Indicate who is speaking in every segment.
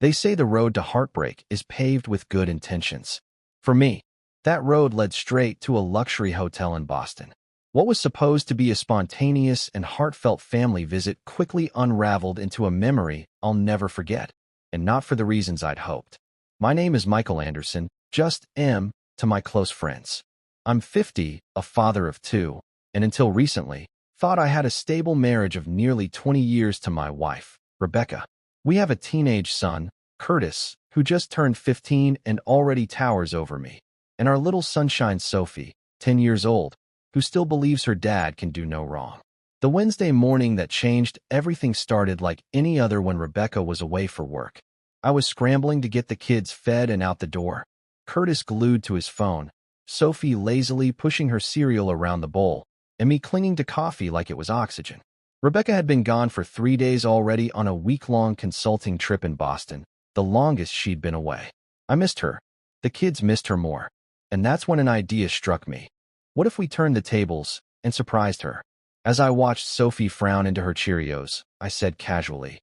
Speaker 1: They say the road to heartbreak is paved with good intentions. For me, that road led straight to a luxury hotel in Boston. What was supposed to be a spontaneous and heartfelt family visit quickly unraveled into a memory I'll never forget, and not for the reasons I'd hoped. My name is Michael Anderson, just M to my close friends. I'm 50, a father of two, and until recently, thought I had a stable marriage of nearly 20 years to my wife, Rebecca. We have a teenage son, Curtis, who just turned 15 and already towers over me, and our little sunshine Sophie, 10 years old, who still believes her dad can do no wrong. The Wednesday morning that changed everything started like any other when Rebecca was away for work. I was scrambling to get the kids fed and out the door, Curtis glued to his phone, Sophie lazily pushing her cereal around the bowl, and me clinging to coffee like it was oxygen. Rebecca had been gone for 3 days already on a week-long consulting trip in Boston, the longest she'd been away. I missed her. The kids missed her more. And that's when an idea struck me. What if we turned the tables and surprised her? As I watched Sophie frown into her Cheerios, I said casually,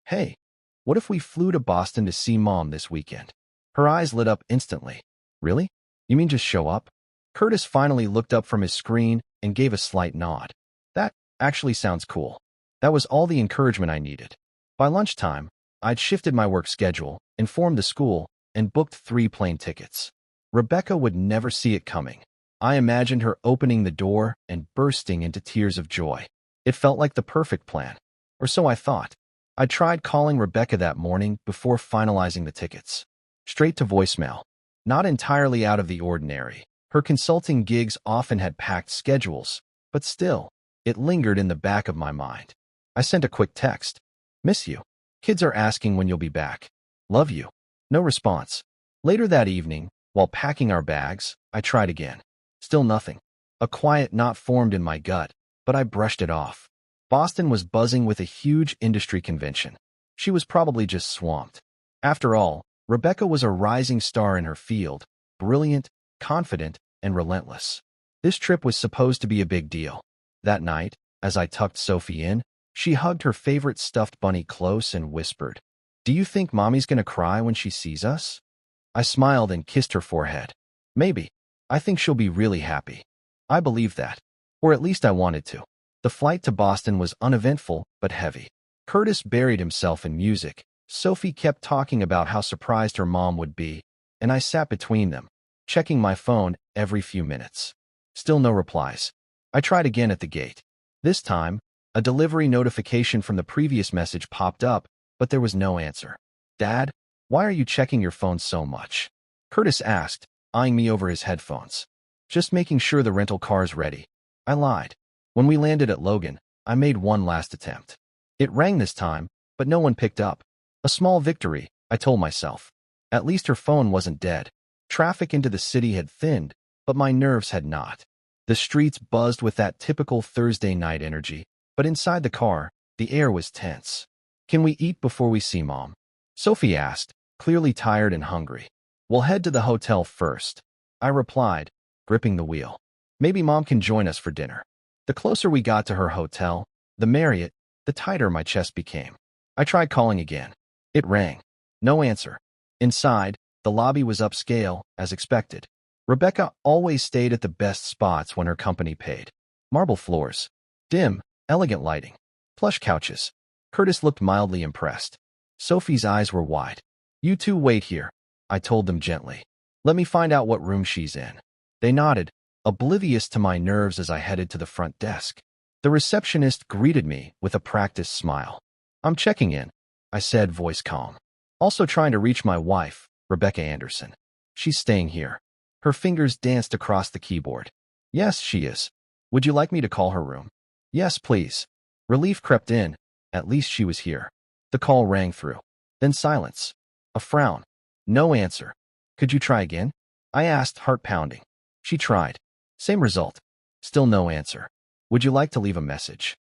Speaker 1: "Hey, what if we flew to Boston to see Mom this weekend?" Her eyes lit up instantly. "Really? You mean just show up?" Curtis finally looked up from his screen and gave a slight nod. "That actually sounds cool." That was all the encouragement I needed. By lunchtime, I'd shifted my work schedule, informed the school, and booked 3 plane tickets. Rebecca would never see it coming. I imagined her opening the door and bursting into tears of joy. It felt like the perfect plan, or so I thought. I tried calling Rebecca that morning before finalizing the tickets. Straight to voicemail. Not entirely out of the ordinary. Her consulting gigs often had packed schedules, but still, it lingered in the back of my mind. I sent a quick text. "Miss you. Kids are asking when you'll be back. Love you." No response. Later that evening, while packing our bags, I tried again. Still nothing. A quiet knot formed in my gut, but I brushed it off. Boston was buzzing with a huge industry convention. She was probably just swamped. After all, Rebecca was a rising star in her field, brilliant, confident, and relentless. This trip was supposed to be a big deal. That night, as I tucked Sophie in, she hugged her favorite stuffed bunny close and whispered, "Do you think Mommy's gonna cry when she sees us?" I smiled and kissed her forehead. "Maybe. I think she'll be really happy." I believed that. Or at least I wanted to. The flight to Boston was uneventful but heavy. Curtis buried himself in music. Sophie kept talking about how surprised her mom would be, and I sat between them, checking my phone every few minutes. Still no replies. I tried again at the gate. This time, a delivery notification from the previous message popped up, but there was no answer. "Dad, why are you checking your phone so much?" Curtis asked, eyeing me over his headphones. "Just making sure the rental car's ready." I lied. When we landed at Logan, I made one last attempt. It rang this time, but no one picked up. A small victory, I told myself. At least her phone wasn't dead. Traffic into the city had thinned, but my nerves had not. The streets buzzed with that typical Thursday night energy, but inside the car, the air was tense. "Can we eat before we see Mom?" Sophie asked, clearly tired and hungry. "We'll head to the hotel first," I replied, gripping the wheel. "Maybe Mom can join us for dinner." The closer we got to her hotel, the Marriott, the tighter my chest became. I tried calling again. It rang. No answer. Inside, the lobby was upscale, as expected. Rebecca always stayed at the best spots when her company paid. Marble floors. Dim, elegant lighting. Plush couches. Curtis looked mildly impressed. Sophie's eyes were wide. "You two wait here," I told them gently. "Let me find out what room she's in." They nodded, oblivious to my nerves as I headed to the front desk. The receptionist greeted me with a practiced smile. "I'm checking in," I said, voice calm. "Also trying to reach my wife, Rebecca Anderson. She's staying here." Her fingers danced across the keyboard. "Yes, she is. Would you like me to call her room?" "Yes, please." Relief crept in. At least she was here. The call rang through. Then silence. A frown. No answer. "Could you try again?" I asked, heart pounding. She tried. Same result. Still no answer. "Would you like to leave a message?"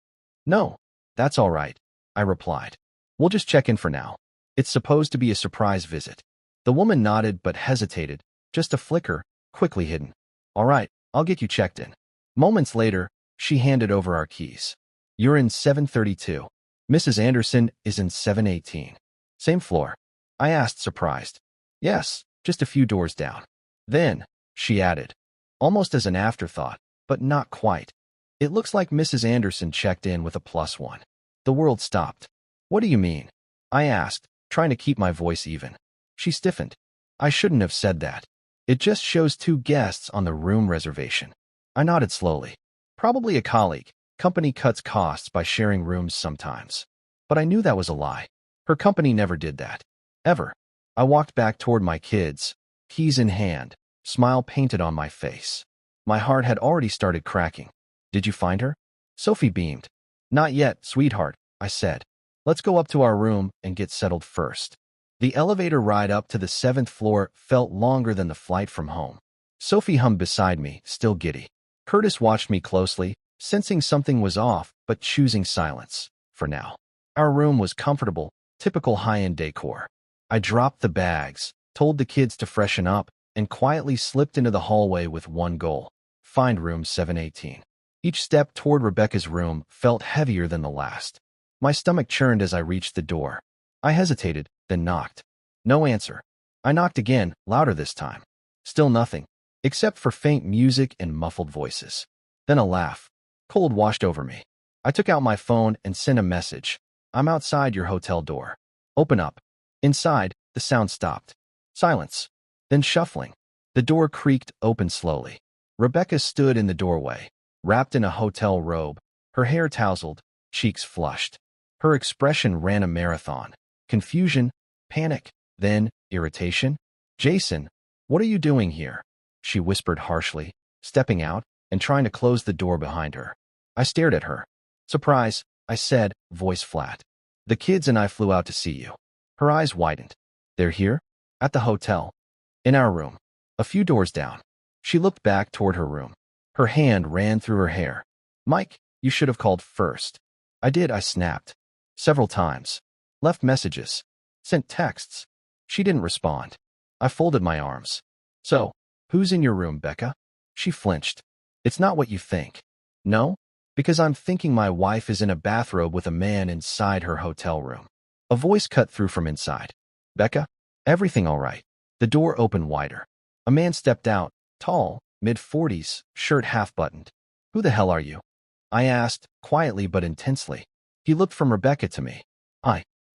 Speaker 1: "No. That's all right," I replied. "We'll just check in for now. It's supposed to be a surprise visit." The woman nodded but hesitated. Just a flicker, quickly hidden. "All right, I'll get you checked in." Moments later, she handed over our keys. "You're in 732. Mrs. Anderson is in 718. Same floor." I asked, surprised. Yes, just a few doors down. Then, she added, almost as an afterthought, but not quite. It looks like Mrs. Anderson checked in with a +1. The world stopped. What do you mean? I asked, trying to keep my voice even. She stiffened. I shouldn't have said that. It just shows 2 guests on the room reservation. I nodded slowly. Probably a colleague. Company cuts costs by sharing rooms sometimes. But I knew that was a lie. Her company never did that. Ever. I walked back toward my kids, keys in hand, smile painted on my face. My heart had already started cracking. Did you find her? Sophie beamed. Not yet, sweetheart, I said. Let's go up to our room and get settled first. The elevator ride up to the 7th floor felt longer than the flight from home. Sophie hummed beside me, still giddy. Curtis watched me closely, sensing something was off, but choosing silence, for now. Our room was comfortable, typical high-end decor. I dropped the bags, told the kids to freshen up, and quietly slipped into the hallway with one goal: find room 718. Each step toward Rebecca's room felt heavier than the last. My stomach churned as I reached the door. I hesitated, then knocked. No answer. I knocked again, louder this time. Still nothing, except for faint music and muffled voices. Then a laugh. Cold washed over me. I took out my phone and sent a message. I'm outside your hotel door. Open up. Inside, the sound stopped. Silence. Then shuffling. The door creaked open slowly. Rebecca stood in the doorway, wrapped in a hotel robe, her hair tousled, cheeks flushed. Her expression ran a marathon. Confusion, panic, then irritation. Jason, what are you doing here? She whispered harshly, stepping out and trying to close the door behind her. I stared at her. Surprise, I said, voice flat. The kids and I flew out to see you. Her eyes widened. They're here? At the hotel. In our room. A few doors down. She looked back toward her room. Her hand ran through her hair. Mike, you should have called first. I did, I snapped. Several times. Left messages. Sent texts. She didn't respond. I folded my arms. So, who's in your room, Becca? She flinched. It's not what you think. No? Because I'm thinking my wife is in a bathrobe with a man inside her hotel room. A voice cut through from inside. Becca? Everything all right? The door opened wider. A man stepped out, tall, mid-40s, shirt half-buttoned. Who the hell are you? I asked, quietly but intensely. He looked from Rebecca to me.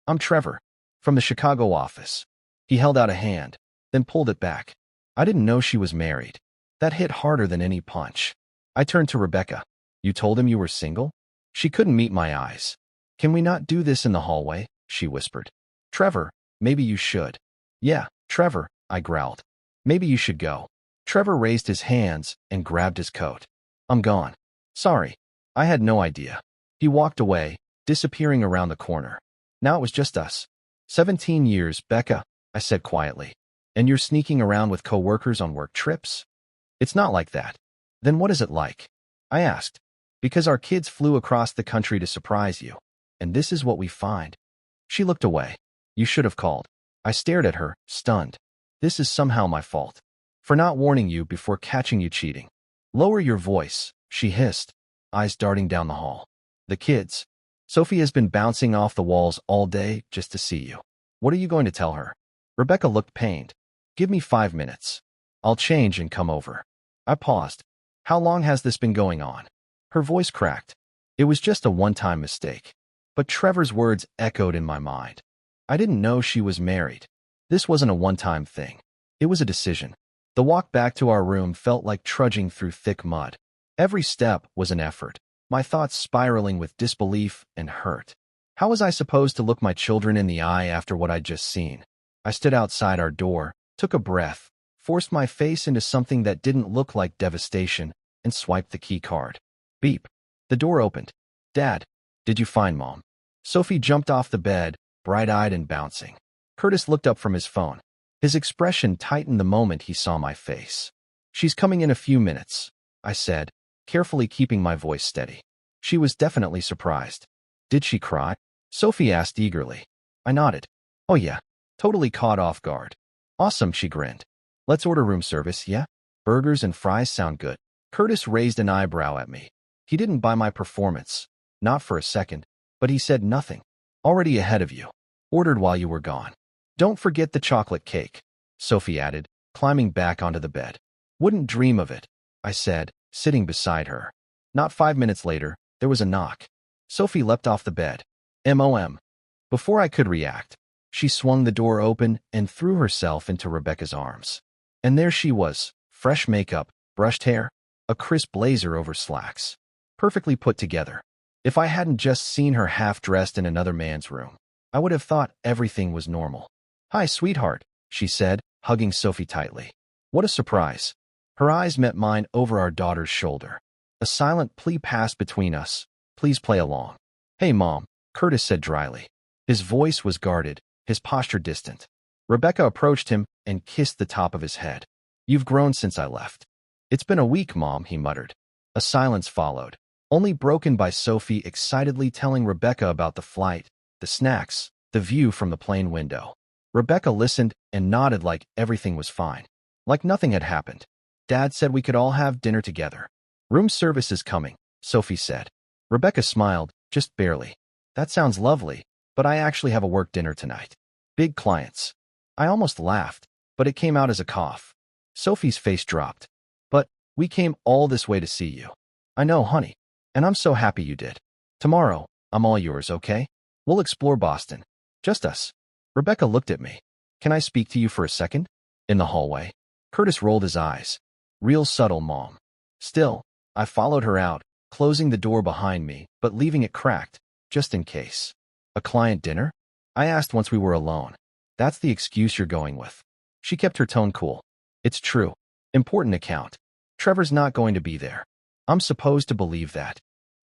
Speaker 1: I'm Trevor, from the Chicago office. He held out a hand, then pulled it back. I didn't know she was married. That hit harder than any punch. I turned to Rebecca. You told him you were single? She couldn't meet my eyes. Can we not do this in the hallway? She whispered. Trevor, maybe you should. Yeah, Trevor, I growled. Maybe you should go. Trevor raised his hands and grabbed his coat. I'm gone. Sorry. I had no idea. He walked away, disappearing around the corner. Now it was just us. 17 years, Becca, I said quietly. And you're sneaking around with coworkers on work trips? It's not like that. Then what is it like? I asked. Because our kids flew across the country to surprise you. And this is what we find. She looked away. You should have called. I stared at her, stunned. This is somehow my fault. For not warning you before catching you cheating. Lower your voice, she hissed, eyes darting down the hall. The kids. Sophie has been bouncing off the walls all day just to see you. What are you going to tell her? Rebecca looked pained. Give me 5 minutes. I'll change and come over. I paused. How long has this been going on? Her voice cracked. It was just a one-time mistake. But Trevor's words echoed in my mind. I didn't know she was married. This wasn't a one-time thing. It was a decision. The walk back to our room felt like trudging through thick mud. Every step was an effort, my thoughts spiraling with disbelief and hurt. How was I supposed to look my children in the eye after what I'd just seen? I stood outside our door, took a breath, forced my face into something that didn't look like devastation, and swiped the key card. Beep. The door opened. Dad, did you find Mom? Sophie jumped off the bed, bright-eyed and bouncing. Curtis looked up from his phone. His expression tightened the moment he saw my face. She's coming in a few minutes, I said, carefully keeping my voice steady. She was definitely surprised. Did she cry? Sophie asked eagerly. I nodded. Oh yeah, totally caught off guard. Awesome, she grinned. Let's order room service, yeah? Burgers and fries sound good. Curtis raised an eyebrow at me. He didn't buy my performance. Not for a second, but he said nothing. Already ahead of you. Ordered while you were gone. Don't forget the chocolate cake, Sophie added, climbing back onto the bed. Wouldn't dream of it, I said, sitting beside her. Not 5 minutes later, there was a knock. Sophie leapt off the bed. Mom. Before I could react, she swung the door open and threw herself into Rebecca's arms. And there she was, fresh makeup, brushed hair, a crisp blazer over slacks. Perfectly put together. If I hadn't just seen her half-dressed in another man's room, I would have thought everything was normal. Hi, sweetheart, she said, hugging Sophie tightly. What a surprise. Her eyes met mine over our daughter's shoulder. A silent plea passed between us. Please play along. Hey, Mom, Curtis said dryly. His voice was guarded, his posture distant. Rebecca approached him and kissed the top of his head. You've grown since I left. It's been a week, Mom, he muttered. A silence followed, only broken by Sophie excitedly telling Rebecca about the flight, the snacks, the view from the plane window. Rebecca listened and nodded like everything was fine, like nothing had happened. Dad said we could all have dinner together. Room service is coming, Sophie said. Rebecca smiled, just barely. That sounds lovely, but I actually have a work dinner tonight. Big clients. I almost laughed, but it came out as a cough. Sophie's face dropped. But we came all this way to see you. I know, honey, and I'm so happy you did. Tomorrow, I'm all yours, okay? We'll explore Boston. Just us. Rebecca looked at me. Can I speak to you for a second? In the hallway. Curtis rolled his eyes. Real subtle, Mom. Still, I followed her out, closing the door behind me, but leaving it cracked, just in case. A client dinner? I asked once we were alone. That's the excuse you're going with. She kept her tone cool. It's true. Important account. Trevor's not going to be there. I'm supposed to believe that.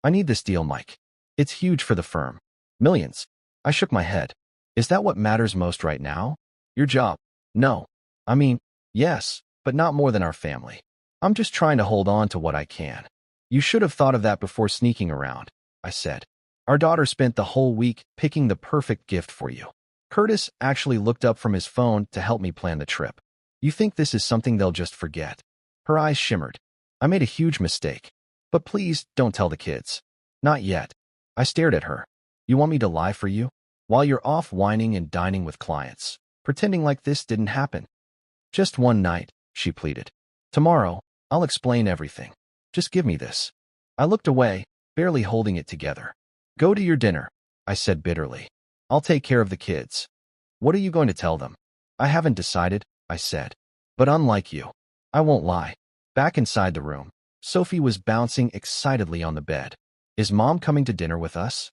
Speaker 1: I need this deal, Mike. It's huge for the firm. Millions. I shook my head. Is that what matters most right now? Your job? No. I mean, yes, but not more than our family. I'm just trying to hold on to what I can. You should have thought of that before sneaking around, I said. Our daughter spent the whole week picking the perfect gift for you. Curtis actually looked up from his phone to help me plan the trip. You think this is something they'll just forget? Her eyes shimmered. I made a huge mistake. But please don't tell the kids. Not yet. I stared at her. You want me to lie for you? While you're off whining and dining with clients, pretending like this didn't happen. Just one night, she pleaded. Tomorrow, I'll explain everything. Just give me this. I looked away, barely holding it together. Go to your dinner, I said bitterly. I'll take care of the kids. What are you going to tell them? I haven't decided, I said. But unlike you, I won't lie. Back inside the room, Sophie was bouncing excitedly on the bed. Is Mom coming to dinner with us?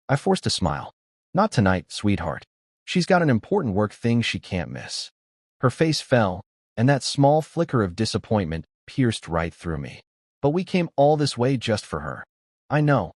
Speaker 1: I forced a smile. Not tonight, sweetheart. She's got an important work thing she can't miss. Her face fell, and that small flicker of disappointment pierced right through me. But we came all this way just for her. I know,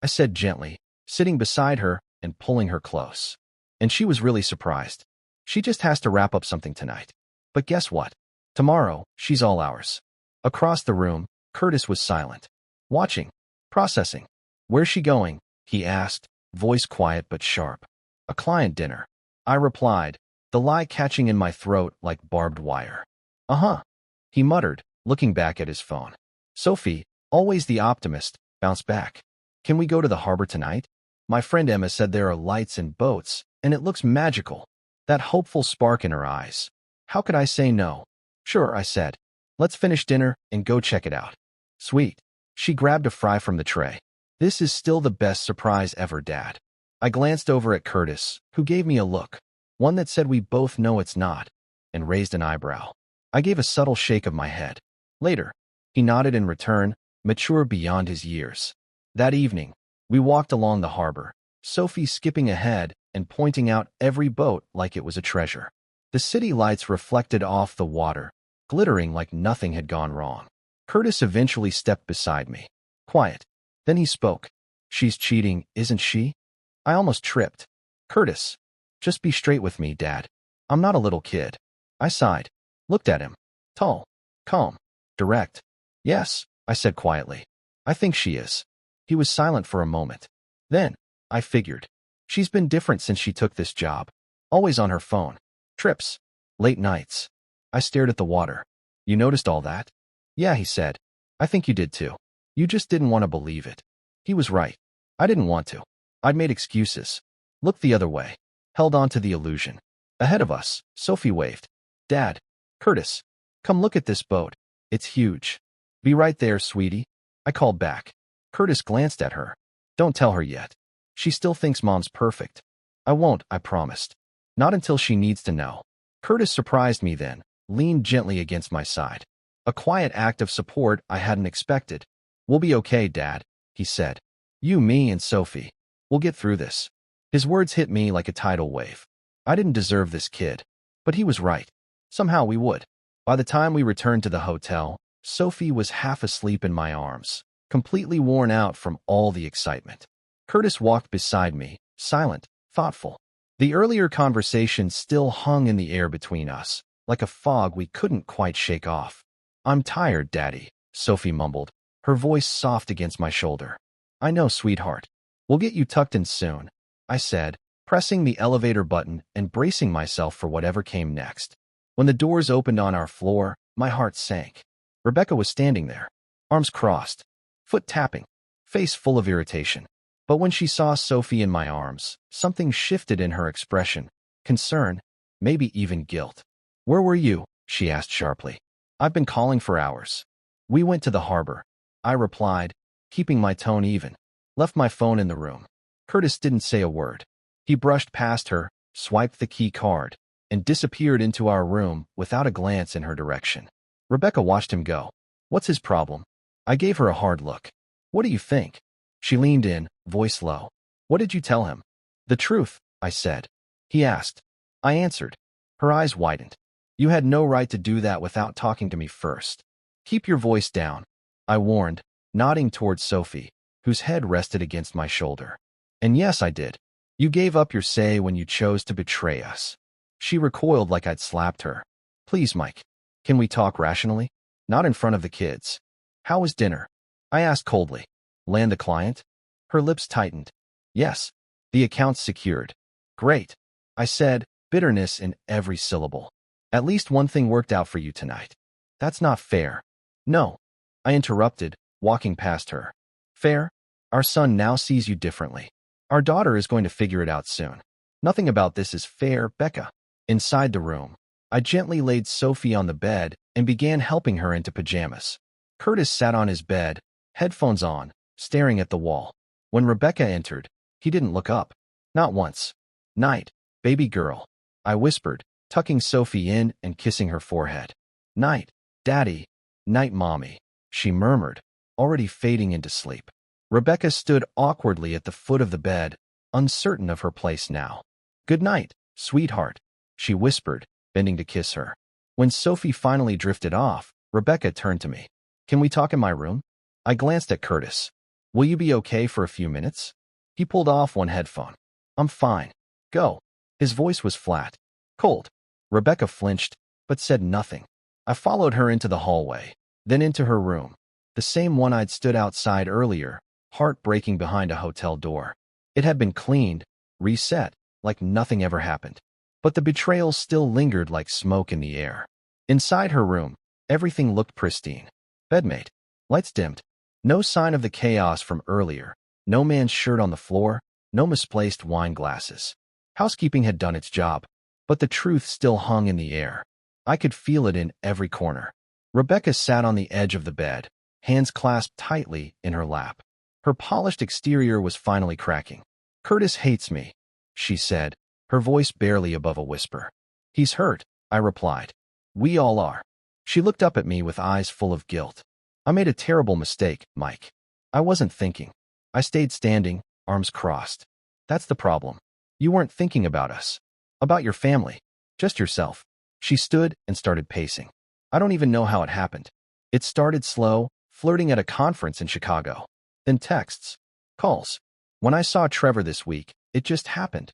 Speaker 1: I said gently, sitting beside her and pulling her close. And she was really surprised. She just has to wrap up something tonight. But guess what? Tomorrow, she's all ours. Across the room, Curtis was silent. Watching. Processing. Where's she going? He asked, voice quiet but sharp. A client dinner. I replied, the lie catching in my throat like barbed wire. Uh-huh. He muttered, looking back at his phone. Sophie, always the optimist, bounced back. Can we go to the harbor tonight? My friend Emma said there are lights and boats, and it looks magical. That hopeful spark in her eyes. How could I say no? Sure, I said. Let's finish dinner and go check it out. Sweet. She grabbed a fry from the tray. This is still the best surprise ever, Dad. I glanced over at Curtis, who gave me a look, one that said we both know it's not, and raised an eyebrow. I gave a subtle shake of my head. Later, he nodded in return, mature beyond his years. That evening, we walked along the harbor, Sophie skipping ahead and pointing out every boat like it was a treasure. The city lights reflected off the water, glittering like nothing had gone wrong. Curtis eventually stepped beside me. Quiet. Then he spoke. She's cheating, isn't she? I almost tripped. Curtis, just be straight with me, Dad. I'm not a little kid. I sighed. Looked at him. Tall. Calm. Direct. Yes, I said quietly. I think she is. He was silent for a moment. Then, I figured. She's been different since she took this job. Always on her phone. Trips. Late nights. I stared at the water. You noticed all that? Yeah, he said. I think you did too. You just didn't want to believe it. He was right. I didn't want to. I'd made excuses. Looked the other way. Held on to the illusion. Ahead of us, Sophie waved. Dad, Curtis, come look at this boat. It's huge. Be right there, sweetie. I called back. Curtis glanced at her. Don't tell her yet. She still thinks Mom's perfect. I won't, I promised. Not until she needs to know. Curtis surprised me then, leaned gently against my side. A quiet act of support I hadn't expected. We'll be okay, Dad, he said. You, me, and Sophie. We'll get through this. His words hit me like a tidal wave. I didn't deserve this kid. But he was right. Somehow we would. By the time we returned to the hotel, Sophie was half asleep in my arms, completely worn out from all the excitement. Curtis walked beside me, silent, thoughtful. The earlier conversation still hung in the air between us, like a fog we couldn't quite shake off. I'm tired, Daddy, Sophie mumbled, her voice soft against my shoulder. I know, sweetheart. We'll get you tucked in soon, I said, pressing the elevator button and bracing myself for whatever came next. When the doors opened on our floor, my heart sank. Rebecca was standing there, arms crossed, foot tapping, face full of irritation. But when she saw Sophie in my arms, something shifted in her expression, concern, maybe even guilt. Where were you? She asked sharply. I've been calling for hours. We went to the harbor, I replied, keeping my tone even. Left my phone in the room. Curtis didn't say a word. He brushed past her, swiped the key card, and disappeared into our room without a glance in her direction. Rebecca watched him go. What's his problem? I gave her a hard look. What do you think? She leaned in, voice low. What did you tell him? The truth, I said. He asked. I answered. Her eyes widened. You had no right to do that without talking to me first. Keep your voice down, I warned, nodding towards Sophie, whose head rested against my shoulder. And yes, I did. You gave up your say when you chose to betray us. She recoiled like I'd slapped her. Please, Mike. Can we talk rationally? Not in front of the kids. How was dinner? I asked coldly. Land a client? Her lips tightened. Yes. The account's secured. Great. I said, bitterness in every syllable. At least one thing worked out for you tonight. That's not fair. No. I interrupted, walking past her. Fair? Our son now sees you differently. Our daughter is going to figure it out soon. Nothing about this is fair, Becca. Inside the room, I gently laid Sophie on the bed and began helping her into pajamas. Curtis sat on his bed, headphones on, staring at the wall. When Rebecca entered, he didn't look up. Not once. Night, baby girl, I whispered, tucking Sophie in and kissing her forehead. Night, Daddy. Night, Mommy, she murmured, already fading into sleep. Rebecca stood awkwardly at the foot of the bed, uncertain of her place now. Good night, sweetheart, she whispered, bending to kiss her. When Sophie finally drifted off, Rebecca turned to me. Can we talk in my room? I glanced at Curtis. Will you be okay for a few minutes? He pulled off one headphone. I'm fine. Go. His voice was flat, cold. Rebecca flinched, but said nothing. I followed her into the hallway, then into her room, the same one I'd stood outside earlier, heart breaking behind a hotel door. It had been cleaned, reset, like nothing ever happened. But the betrayal still lingered like smoke in the air. Inside her room, everything looked pristine. Bedmate. Lights dimmed. No sign of the chaos from earlier. No man's shirt on the floor. No misplaced wine glasses. Housekeeping had done its job. But the truth still hung in the air. I could feel it in every corner. Rebecca sat on the edge of the bed, hands clasped tightly in her lap. Her polished exterior was finally cracking. Curtis hates me, she said, her voice barely above a whisper. He's hurt, I replied. We all are. She looked up at me with eyes full of guilt. I made a terrible mistake, Mike. I wasn't thinking. I stayed standing, arms crossed. That's the problem. You weren't thinking about us. About your family. Just yourself. She stood and started pacing. I don't even know how it happened. It started slow, flirting at a conference in Chicago. Then texts. Calls. When I saw Trevor this week, it just happened.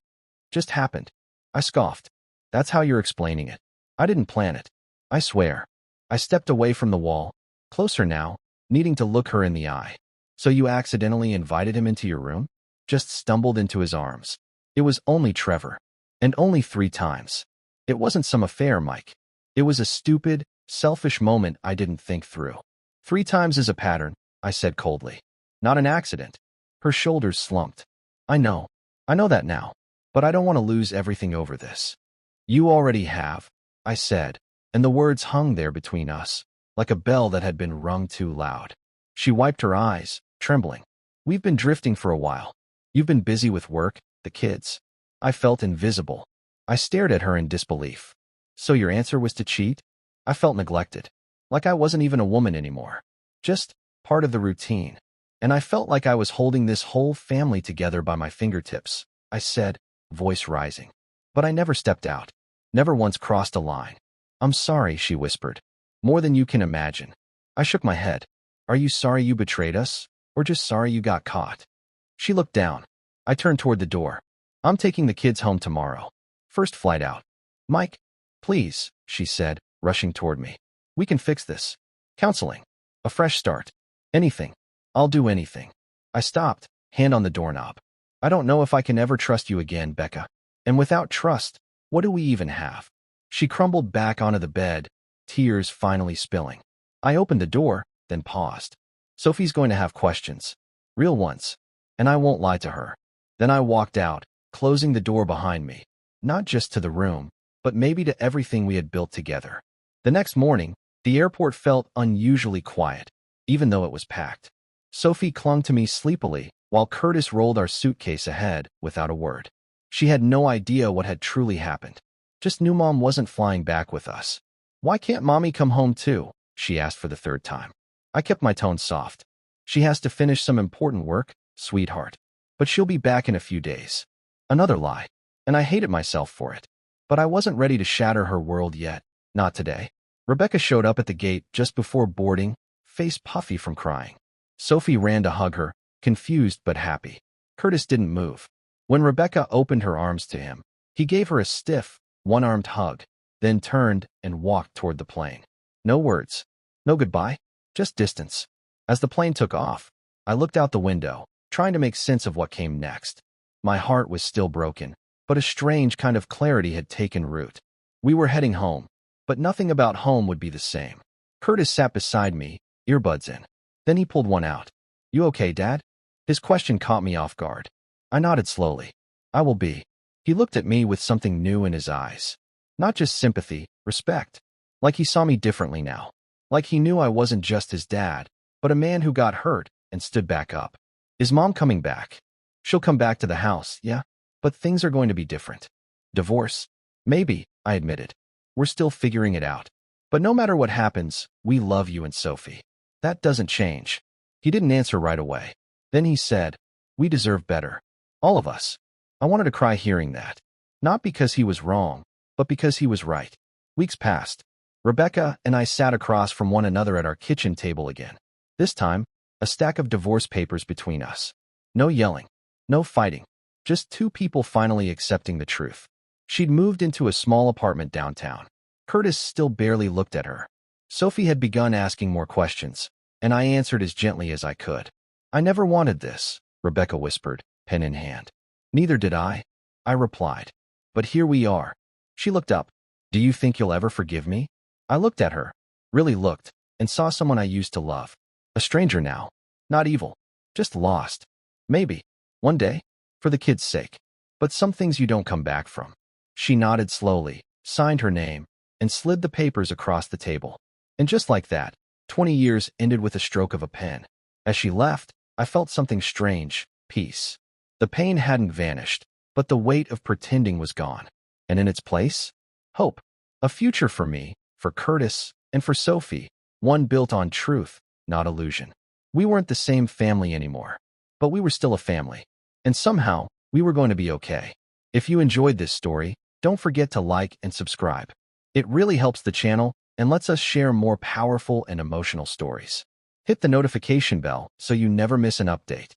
Speaker 1: Just happened. I scoffed. That's how you're explaining it. I didn't plan it. I swear. I stepped away from the wall, closer now, needing to look her in the eye. So you accidentally invited him into your room? Just stumbled into his arms. It was only Trevor. And only 3 times. It wasn't some affair, Mike. It was a stupid, selfish moment I didn't think through. 3 times is a pattern, I said coldly. Not an accident. Her shoulders slumped. I know that now. But I don't want to lose everything over this. You already have, I said, and the words hung there between us, like a bell that had been rung too loud. She wiped her eyes, trembling. We've been drifting for a while. You've been busy with work, the kids. I felt invisible. I stared at her in disbelief. So your answer was to cheat? I felt neglected. Like I wasn't even a woman anymore. Just part of the routine. And I felt like I was holding this whole family together by my fingertips, I said, voice rising. But I never stepped out. Never once crossed a line. I'm sorry, she whispered. More than you can imagine. I shook my head. Are you sorry you betrayed us? Or just sorry you got caught? She looked down. I turned toward the door. I'm taking the kids home tomorrow. First flight out. Mike, please, she said, rushing toward me. We can fix this. Counseling. A fresh start. Anything. I'll do anything. I stopped, hand on the doorknob. I don't know if I can ever trust you again, Becca. And without trust, what do we even have? She crumbled back onto the bed, tears finally spilling. I opened the door, then paused. Sophie's going to have questions. Real ones. And I won't lie to her. Then I walked out, closing the door behind me. Not just to the room, but maybe to everything we had built together. The next morning, the airport felt unusually quiet, even though it was packed. Sophie clung to me sleepily, while Curtis rolled our suitcase ahead without a word. She had no idea what had truly happened. Just knew Mom wasn't flying back with us. Why can't Mommy come home too? She asked for the third time. I kept my tone soft. She has to finish some important work, sweetheart. But she'll be back in a few days. Another lie. And I hated myself for it. But I wasn't ready to shatter her world yet. Not today. Rebecca showed up at the gate just before boarding, face puffy from crying. Sophie ran to hug her, confused but happy. Curtis didn't move. When Rebecca opened her arms to him, he gave her a stiff, one-armed hug, then turned and walked toward the plane. No words. No goodbye. Just distance. As the plane took off, I looked out the window, trying to make sense of what came next. My heart was still broken, but a strange kind of clarity had taken root. We were heading home, but nothing about home would be the same. Curtis sat beside me, earbuds in. Then he pulled one out. You okay, Dad? His question caught me off guard. I nodded slowly. I will be. He looked at me with something new in his eyes. Not just sympathy, respect. Like he saw me differently now. Like he knew I wasn't just his dad, but a man who got hurt and stood back up. Is Mom coming back? She'll come back to the house, yeah? But things are going to be different. Divorce? Maybe, I admitted. We're still figuring it out. But no matter what happens, we love you and Sophie. That doesn't change. He didn't answer right away. Then he said, we deserve better. All of us. I wanted to cry hearing that. Not because he was wrong, but because he was right. Weeks passed. Rebecca and I sat across from one another at our kitchen table again. This time, a stack of divorce papers between us. No yelling. No fighting. Just two people finally accepting the truth. She'd moved into a small apartment downtown. Curtis still barely looked at her. Sophie had begun asking more questions, and I answered as gently as I could. I never wanted this, Rebecca whispered, pen in hand. Neither did I replied. But here we are. She looked up. Do you think you'll ever forgive me? I looked at her, really looked, and saw someone I used to love. A stranger now. Not evil. Just lost. Maybe. One day. For the kids' sake. But some things you don't come back from. She nodded slowly, signed her name, and slid the papers across the table. And just like that, 20 years ended with a stroke of a pen. As she left, I felt something strange, peace. The pain hadn't vanished, but the weight of pretending was gone. And in its place, hope. A future for me, for Curtis, and for Sophie, one built on truth, not illusion. We weren't the same family anymore, but we were still a family. And somehow, we were going to be okay. If you enjoyed this story, don't forget to like and subscribe. It really helps the channel and lets us share more powerful and emotional stories. Hit the notification bell so you never miss an update.